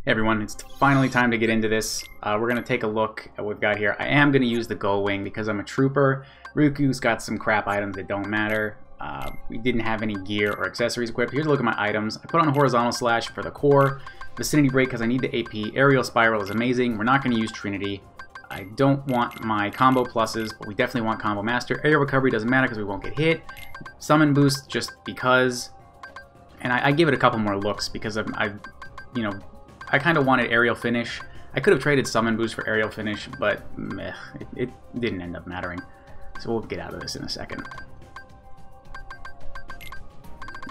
Hey everyone, it's finally time to get into this. We're going to take a look at what we've got here. I am going to use the Gull Wing because I'm a trooper. Ryukyu's got some crap items that don't matter. We didn't have any gear or accessories equipped. Here's a look at my items. I put on a Horizontal Slash for the core, Vicinity Break because I need the AP, Aerial Spiral is amazing. We're not going to use Trinity. I don't want my combo pluses, but we definitely want Combo Master. Aerial Recovery doesn't matter because we won't get hit. Summon Boost just because. And I give it a couple more looks because I kind of wanted Aerial Finish. I could have traded Summon Boost for Aerial Finish, but meh, it didn't end up mattering. So we'll get out of this in a second.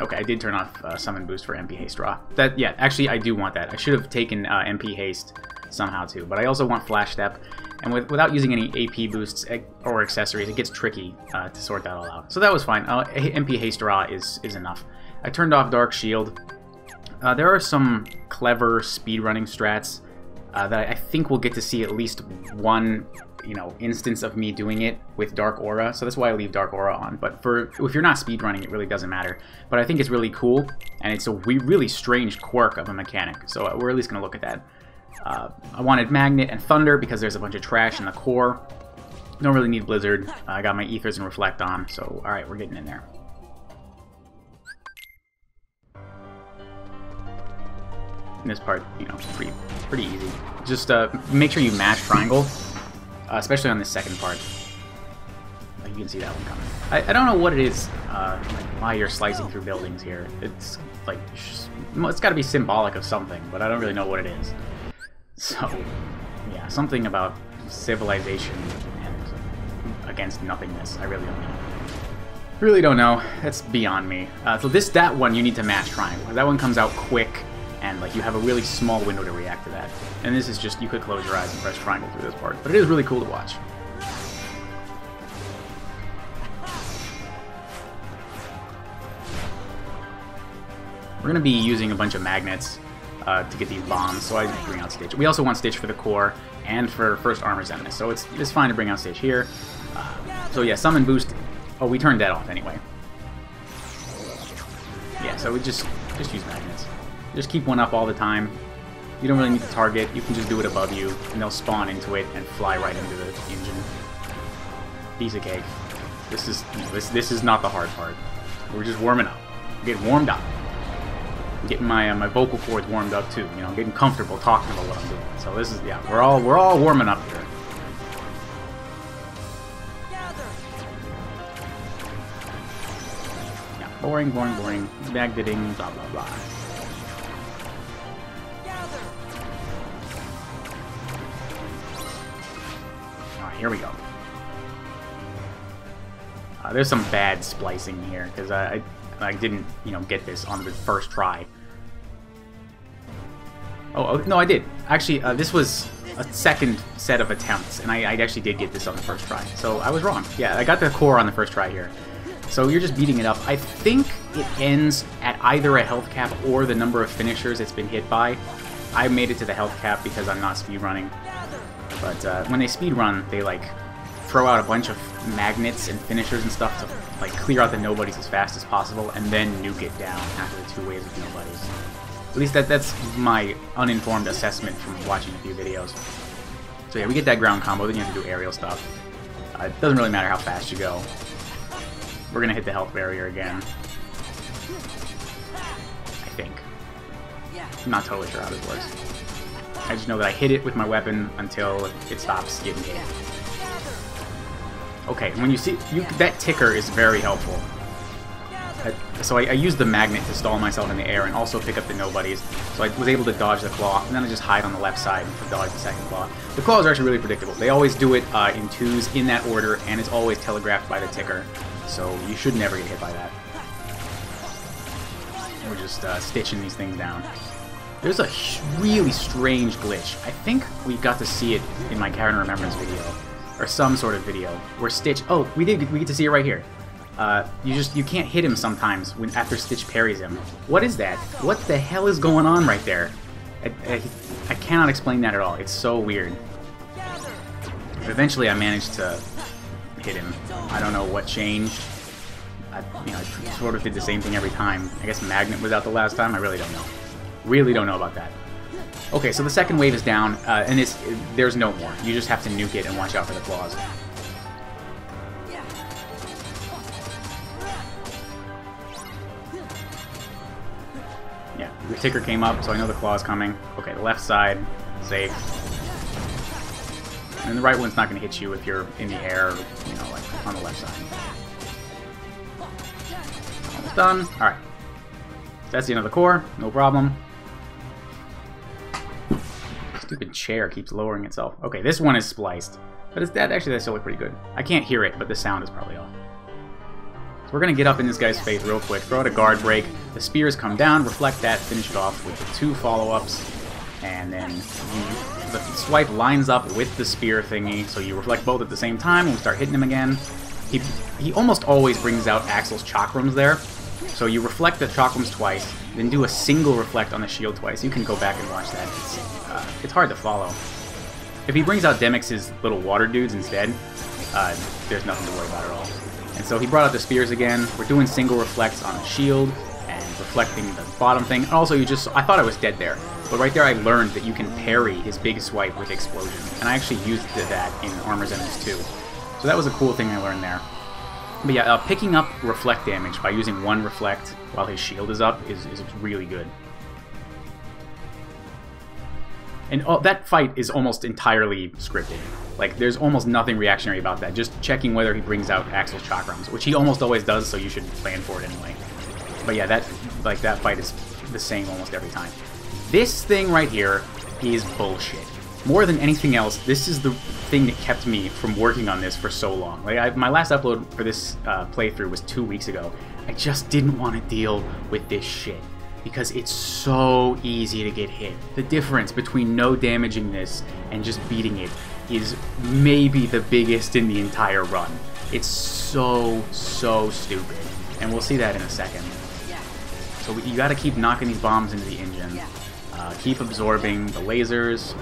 Okay, I did turn off Summon Boost for MP Haste Draw. Yeah, actually I do want that. I should have taken MP Haste somehow too, but I also want Flash Step. And without using any AP boosts or accessories, it gets tricky to sort that all out. So that was fine. MP Haste Draw is enough. I turned off Dark Shield. There are some clever speedrunning strats that I think we'll get to see at least one, instance of me doing it with Dark Aura. So that's why I leave Dark Aura on. But if you're not speedrunning, it really doesn't matter. But I think it's really cool, and it's a really strange quirk of a mechanic. So we're at least going to look at that. I wanted Magnet and Thunder because there's a bunch of trash in the core. Don't really need Blizzard. I got my Ethers and Reflect on. So alright, we're getting in there. In this part, pretty easy. Just make sure you mash triangle, especially on this second part. You can see that one coming. I don't know what it is, why you're slicing through buildings here. It's like, it's got to be symbolic of something, but I don't really know what it is. So, yeah, something about civilization and against nothingness. I really don't know. Really don't know. That's beyond me. So that one you need to mash triangle. That one comes out quick. And you have a really small window to react to that. And this is just, you could close your eyes and press triangle through this part. But it is really cool to watch. We're going to be using a bunch of magnets to get these bombs, so I bring out Stitch. We also want Stitch for the core and for first armor Xemnas, so it's fine to bring out Stitch here. So yeah, Summon Boost. Oh, we turned that off anyway. Yeah, so we just use magnets. Just keep one up all the time. You don't really need to target. You can just do it above you, and they'll spawn into it and fly right into the engine. Piece of cake. This is not the hard part. We're just warming up. We're getting warmed up. I'm getting my vocal cords warmed up too. I'm getting comfortable talking about what I'm doing. So this is, yeah, we're all warming up here. Yeah, boring, boring, boring. Bagditting, blah blah blah. Here we go. There's some bad splicing here because I didn't get this on the first try. Oh no, I did actually. This was a second set of attempts, and I actually did get this on the first try. So I was wrong. Yeah, I got the core on the first try here. So you're just beating it up. I think it ends at either a health cap or the number of finishers it's been hit by. I made it to the health cap because I'm not speedrunning. But when they speedrun, they throw out a bunch of magnets and finishers and stuff to clear out the nobodies as fast as possible, and then nuke it down after the 2 waves of nobodies. At least that's my uninformed assessment from watching a few videos. So yeah, we get that ground combo, then you have to do aerial stuff. It doesn't really matter how fast you go. We're gonna hit the health barrier again. I think. I'm not totally sure how this works. I just know that I hit it with my weapon until it stops getting hit. Okay, when you see... that ticker is very helpful. So I used the magnet to stall myself in the air and also pick up the nobodies. So I was able to dodge the claw, and then I just hide on the left side to dodge the second claw. The claws are actually really predictable. They always do it in 2s in that order, and it's always telegraphed by the ticker. So you should never get hit by that. We're just stitching these things down. There's a really strange glitch. I think we got to see it in my Karen Remembrance video, or some sort of video, where Stitch... Oh, we get to see it right here. You can't hit him sometimes after Stitch parries him. What is that? What the hell is going on right there? I cannot explain that at all. It's so weird. But eventually I managed to hit him. I don't know what changed. I sort of did the same thing every time. I guess Magnet was out the last time. I really don't know. Really don't know about that. Okay, so the second wave is down, and there's no more. You just have to nuke it and watch out for the claws. Yeah, the ticker came up, so I know the claw's coming. Okay, the left side, safe. And the right one's not going to hit you if you're in the air, you know, like on the left side. Almost done. Alright. That's the end of the core, no problem. Stupid chair keeps lowering itself. Okay, this one is spliced. But actually, that still look pretty good. I can't hear it, but the sound is probably off. So we're going to get up in this guy's face real quick, throw out a guard break. The spears come down, reflect that, finish it off with the 2 follow-ups. And then the swipe lines up with the spear thingy, so you reflect both at the same time and we start hitting him again. He almost always brings out Axel's chakrams there. So you reflect the chakrams twice, then do a single reflect on the shield twice. You can go back and watch that. It's hard to follow. If he brings out Demyx's little water dudes instead, there's nothing to worry about at all. And so he brought out the spears again. We're doing single reflects on the shield and reflecting the bottom thing. And also, I thought I was dead there. But right there I learned that you can parry his big swipe with explosion. And I actually used that in Armor's Enemies 2. So that was a cool thing I learned there. But yeah, picking up reflect damage by using 1 reflect while his shield is up is really good. And that fight is almost entirely scripted. Like, there's almost nothing reactionary about that. Just checking whether he brings out Axel's chakrams, which he almost always does, so you should plan for it anyway. But yeah, that fight is the same almost every time. This thing right here is bullshit. More than anything else, this is the thing that kept me from working on this for so long. Like, my last upload for this playthrough was 2 weeks ago. I just didn't want to deal with this shit because it's so easy to get hit. The difference between no damaging this and just beating it is maybe the biggest in the entire run. It's so stupid. And we'll see that in a second. So you gotta keep knocking these bombs into the engine. Keep absorbing the lasers.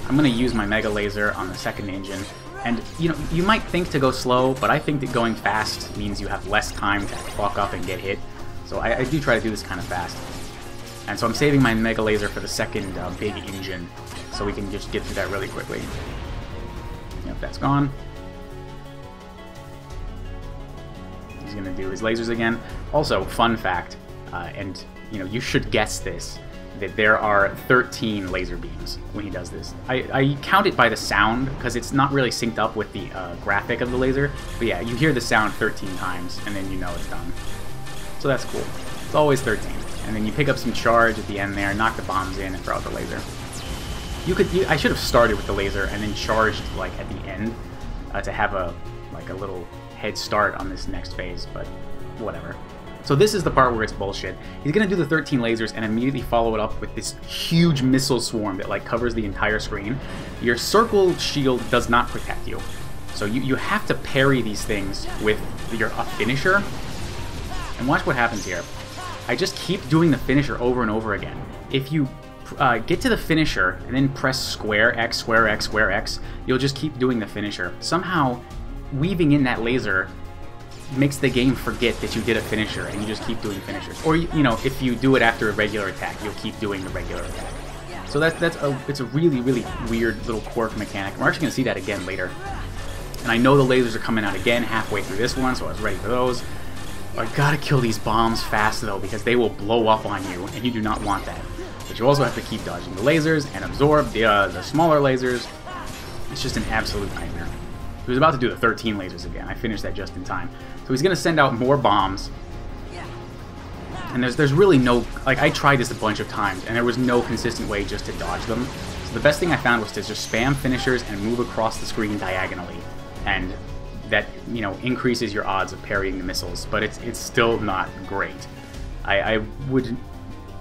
I'm going to use my Mega Laser on the second engine. And, you know, you might think to go slow, but I think that going fast means you have less time to fuck up and get hit. So I do try to do this kind of fast. And so I'm saving my Mega Laser for the second big engine, so we can just get through that really quickly. Yep, that's gone. He's going to do his lasers again. Also, fun fact, and, you know, you should guess this, that there are 13 laser beams when he does this. I count it by the sound, because it's not really synced up with the graphic of the laser. But yeah, you hear the sound 13 times, and then you know it's done. So that's cool. It's always 13. And then you pick up some charge at the end there, knock the bombs in, and throw out the laser. I should have started with the laser and then charged, like, at the end to have a little head start on this next phase, but whatever. So this is the part where it's bullshit. He's going to do the 13 lasers and immediately follow it up with this huge missile swarm that like covers the entire screen. Your circle shield does not protect you. So you have to parry these things with a finisher. And watch what happens here. I just keep doing the finisher over and over again. If you get to the finisher and then press square X, square X, square X, you'll just keep doing the finisher. Somehow, weaving in that laser makes the game forget that you did a finisher and you just keep doing finishers. Or, you know, if you do it after a regular attack, you'll keep doing the regular attack. So it's a really weird little quirk mechanic. We're actually going to see that again later. And I know the lasers are coming out again halfway through this one, so I was ready for those. I gotta kill these bombs fast though, because they will blow up on you, and you do not want that. But you also have to keep dodging the lasers and absorb the smaller lasers. It's just an absolute nightmare. He was about to do the 13 lasers again. I finished that just in time. So he's gonna send out more bombs. And there's really no, like, I tried this a bunch of times, and there was no consistent way just to dodge them. So the best thing I found was to just spam finishers and move across the screen diagonally. And that, you know, increases your odds of parrying the missiles, but it's still not great. I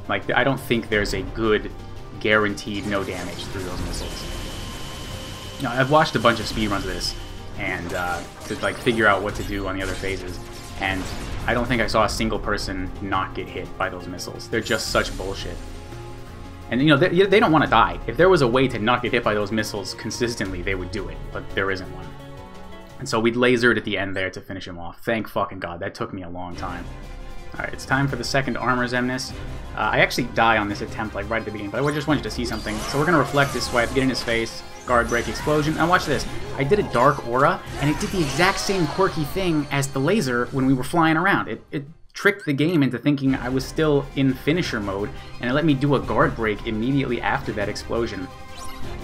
don't think there's a good guaranteed no damage through those missiles. Now, I've watched a bunch of speedruns of this, and to like figure out what to do on the other phases, and I don't think I saw a single person not get hit by those missiles. They're just such bullshit. And, you know, they don't want to die. If there was a way to not get hit by those missiles consistently, they would do it, but there isn't one. And so we lasered at the end there to finish him off. Thank fucking God. That took me a long time. Alright, it's time for the second armor Xemnas. I actually die on this attempt, like, right at the beginning, but I just wanted you to see something. So we're going to reflect this swipe, get in his face, guard break, explosion. Now watch this. I did a dark aura, and it did the exact same quirky thing as the laser when we were flying around. It tricked the game into thinking I was still in finisher mode, and it let me do a guard break immediately after that explosion.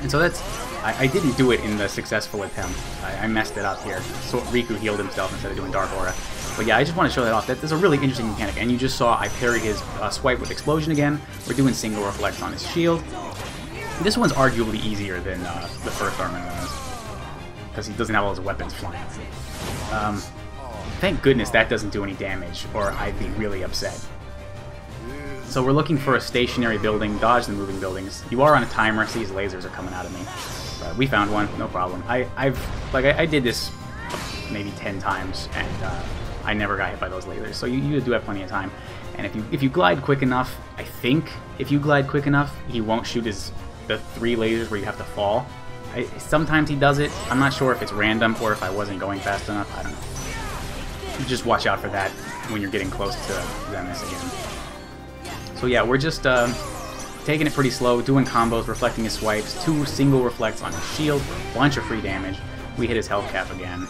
And so that's... I didn't do it in the successful attempt. I messed it up here. So Riku healed himself instead of doing dark aura. But yeah, I just want to show that off. That's a really interesting mechanic. And you just saw I parried his swipe with explosion again. We're doing single reflex on his shield. This one's arguably easier than the first armor because he doesn't have all his weapons flying. Thank goodness that doesn't do any damage, or I'd be really upset. So we're looking for a stationary building, dodge the moving buildings. You are on a timer, see his lasers are coming out of me. But we found one, no problem. I did this maybe 10 times, and I never got hit by those lasers. So you do have plenty of time. And if you glide quick enough, I think if you glide quick enough, he won't shoot the 3 lasers where you have to fall. Sometimes he does it. I'm not sure if it's random or if I wasn't going fast enough. I don't know. Just watch out for that when you're getting close to Xemnas again. So yeah, we're just taking it pretty slow, doing combos, reflecting his swipes, 2 single reflects on his shield, a bunch of free damage. We hit his health cap again.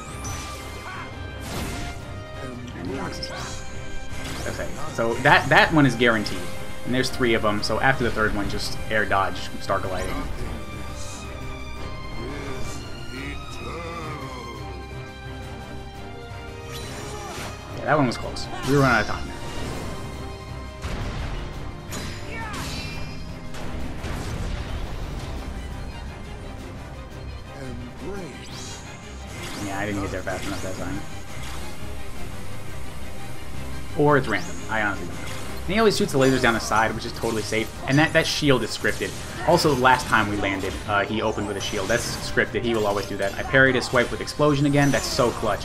Okay, so that one is guaranteed. And there's 3 of them, so after the 3rd one, just air dodge, start gliding. Yeah, that one was close. We were running out of time. Yeah, I didn't get there fast enough that time. Or it's random. I honestly don't know. And he always shoots the lasers down the side, which is totally safe. And that shield is scripted. Also, last time we landed, he opened with a shield. That's scripted. He will always do that. I parried his swipe with explosion again. That's so clutch.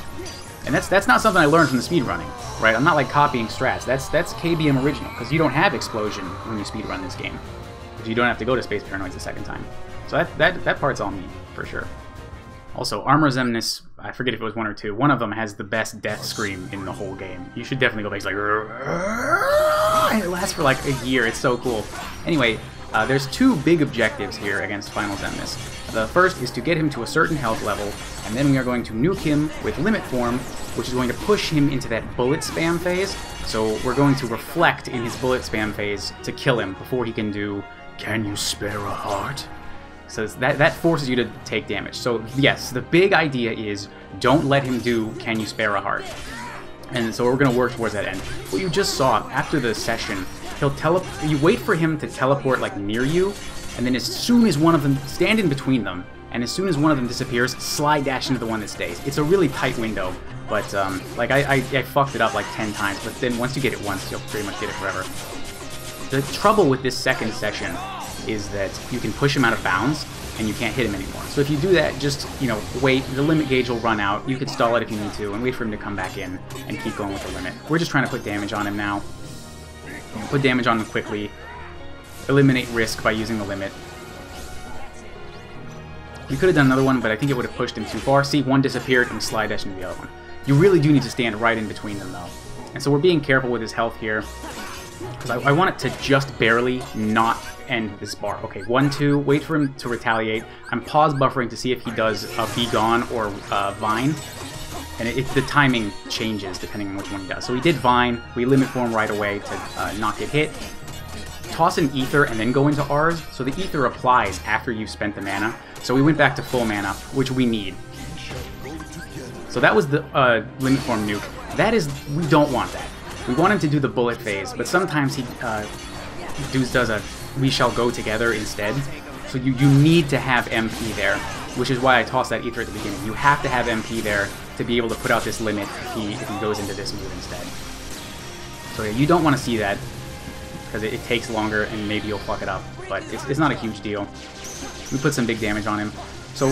And that's not something I learned from the speedrunning, right? I'm not like copying strats. That's KBM original, because you don't have explosion when you speedrun this game. Because you don't have to go to Space Paranoids the second time. So that part's all me, for sure. Also, Armor Xemnas, I forget if it was 1 or 2, one of them has the best death scream in the whole game. You should definitely go back. It's like... And it lasts for like a year. It's so cool. Anyway, there's 2 big objectives here against Final Xemnas. The first is to get him to a certain health level, and then we are going to nuke him with Limit Form, which is going to push him into that bullet spam phase. So we're going to reflect in his bullet spam phase to kill him before he can do, "Can you spare a heart?" So that forces you to take damage. So yes, the big idea is don't let him do "Can you spare a heart?" And so we're going to work towards that end. What you just saw after the session, you wait for him to teleport like near you, and then as soon as one of them, stand in between them, and as soon as one of them disappears, slide dash into the one that stays. It's a really tight window, but like I fucked it up like 10 times, but then once you get it once, you'll pretty much get it forever. The trouble with this second session is that you can push him out of bounds, and you can't hit him anymore. So if you do that, just, wait, the limit gauge will run out, you can stall it if you need to, and wait for him to come back in, and keep going with the limit. We're just trying to put damage on him now. Put damage on him quickly. Eliminate risk by using the limit. We could have done another one, but I think it would have pushed him too far. See, one disappeared, and slide dash into the other one. You really do need to stand right in between them, though. And so we're being careful with his health here, because I want it to just barely not end this bar. Okay, 1, 2, wait for him to retaliate. I'm pause buffering to see if he does Be Gone or Vine, and the timing changes depending on which one he does. So he did Vine, we limit form right away to not get hit. Toss an Ether and then go into ours, so the Ether applies after you've spent the mana. So we went back to full mana, which we need. So that was the limit form nuke. We don't want that. We want him to do the bullet phase, but sometimes he does a "we shall go together" instead. So you need to have MP there, which is why I tossed that Ether at the beginning. You have to have MP there to be able to put out this limit if he goes into this move instead. So yeah, you don't want to see that, because it takes longer and maybe you'll fuck it up, but it's not a huge deal. We put some big damage on him. So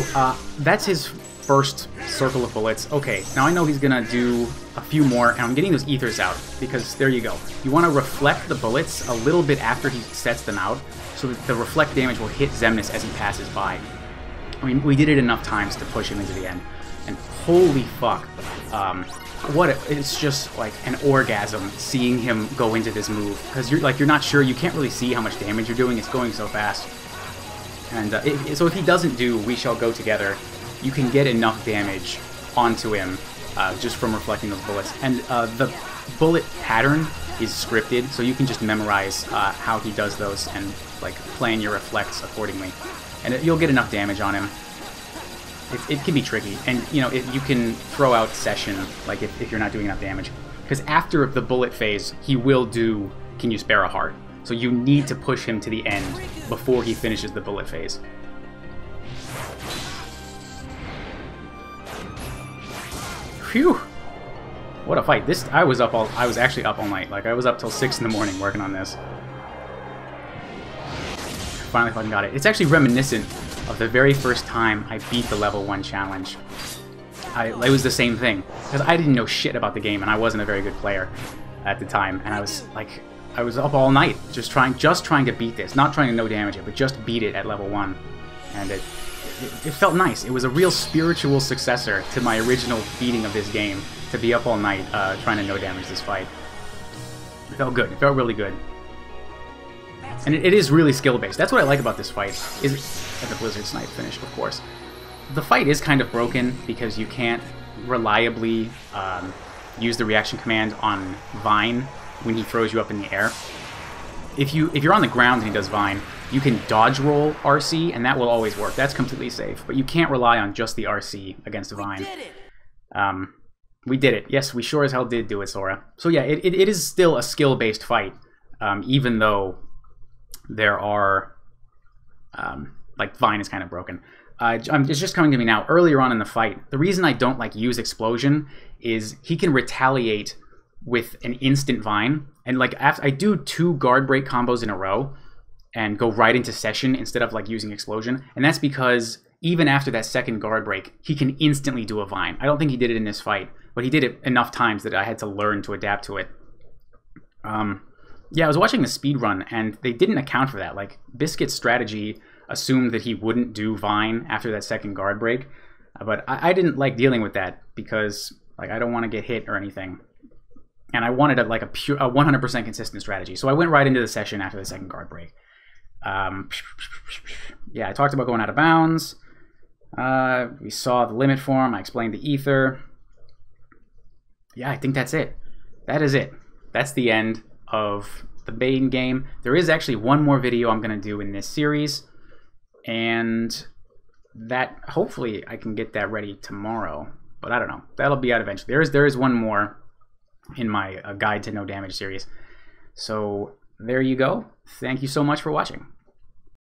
that's his first circle of bullets. Okay, now I know he's gonna do a few more, and I'm getting those Ethers out, because there you go. You want to reflect the bullets a little bit after he sets them out, so that the reflect damage will hit Xemnas as he passes by. I mean, we did it enough times to push him into the end. and holy fuck, it's just like an orgasm seeing him go into this move, because you're not sure, you can't really see how much damage you're doing, it's going so fast. And so if he doesn't do We Shall Go Together, you can get enough damage onto him just from reflecting those bullets. And the bullet pattern is scripted, so you can just memorize how he does those and like plan your reflects accordingly. And you'll get enough damage on him. It can be tricky, and you know you can throw out Session like if you're not doing enough damage, because after the bullet phase he will do Can You Spare a Heart, so you need to push him to the end before he finishes the bullet phase. Phew! What a fight! I was actually up all night. Like I was up till 6 in the morning working on this. Finally fucking got it. It's actually reminiscent of the very first time I beat the level 1 challenge. It was the same thing, because I didn't know shit about the game and I wasn't a very good player at the time, and I was up all night just trying to beat this, not trying to no damage it, but just beat it at level 1, and it felt nice. It was a real spiritual successor to my original beating of this game, to be up all night trying to no damage this fight. It felt good. It felt really good. And it is really skill-based. That's what I like about this fight, is the Blizzard Snipe finish, of course. The fight is kind of broken because you can't reliably use the reaction command on Vine when he throws you up in the air. If you're on the ground and he does Vine, you can dodge roll RC, and that will always work. That's completely safe. But you can't rely on just the RC against Vine. We did it. Yes, we sure as hell did do it, Sora. So yeah, it is still a skill-based fight, even though there are, like, Vine is kind of broken. It's just coming to me now. Earlier on in the fight, the reason I don't, like, use Explosion is he can retaliate with an instant Vine. And, like, after I do 2 guard break combos in a row and go right into Session instead of, like, using Explosion. And that's because even after that second guard break, he can instantly do a Vine. I don't think he did it in this fight, but he did it enough times that I had to learn to adapt to it. Yeah, I was watching the speedrun, and they didn't account for that. Like, Biscuit's strategy assumed that he wouldn't do Vine after that second guard break, but I didn't like dealing with that because, like, I don't want to get hit or anything. And I wanted a 100% consistent strategy, so I went right into the Session after the second guard break. Yeah, I talked about going out of bounds. We saw the limit form. I explained the ether. Yeah, I think that's it. That is it. That's the end of the main game. There is actually one more video I'm going to do in this series, and that hopefully I can get that ready tomorrow, but I don't know. That'll be out eventually. There is one more in my Guide to No Damage series. So there you go. Thank you so much for watching.